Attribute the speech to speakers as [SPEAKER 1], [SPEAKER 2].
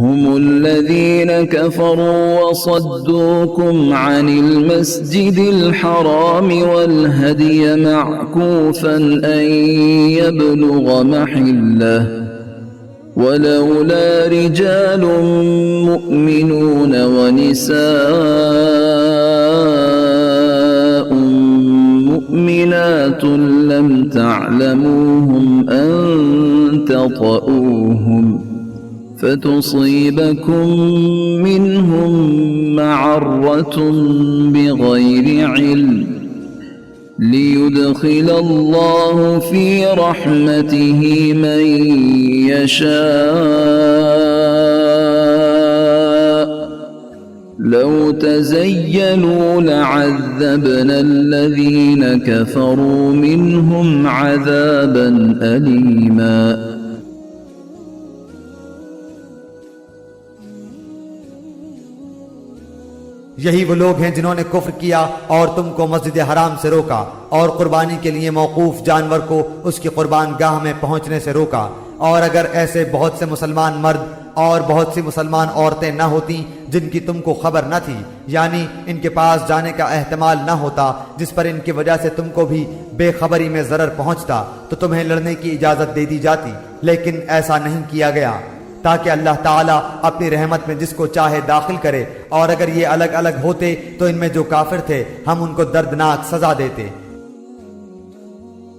[SPEAKER 1] هم الذين كفروا وصدوكم عن المسجد الحرام والهدي معكوفا أن يبلغ محله ولولا رجال مؤمنون ونساء مؤمنات لم تعلموهم أن تطؤوهم فتصيبكم منهم معرة بغير علم ليدخل الله في رحمته من يشاء لو تزيلوا لعذبنا الذين كفروا منهم عذابا أليما
[SPEAKER 2] यही वो लोग हैं जिन्होंने कुफ्र किया और तुमको मस्जिद हराम से रोका और कुर्बानी के लिए मौकूफ जानवर को उसकी कुर्बान गाह में पहुंचने से रोका। और अगर ऐसे बहुत से मुसलमान मर्द और बहुत सी मुसलमान औरतें न होती जिनकी तुमको खबर न थी, यानी इनके पास जाने का एहतमाल न होता जिस पर इनकी वजह से तुमको भी बेखबरी में जरर पहुंचता, तो तुम्हें लड़ने की इजाजत दे दी जाती, लेकिन ऐसा नहीं किया गया ताकि अल्लाह ताला अपनी रहमत में जिसको चाहे दाखिल करे। और अगर ये अलग अलग होते तो इनमें जो काफिर थे हम उनको दर्दनाक सजा देते।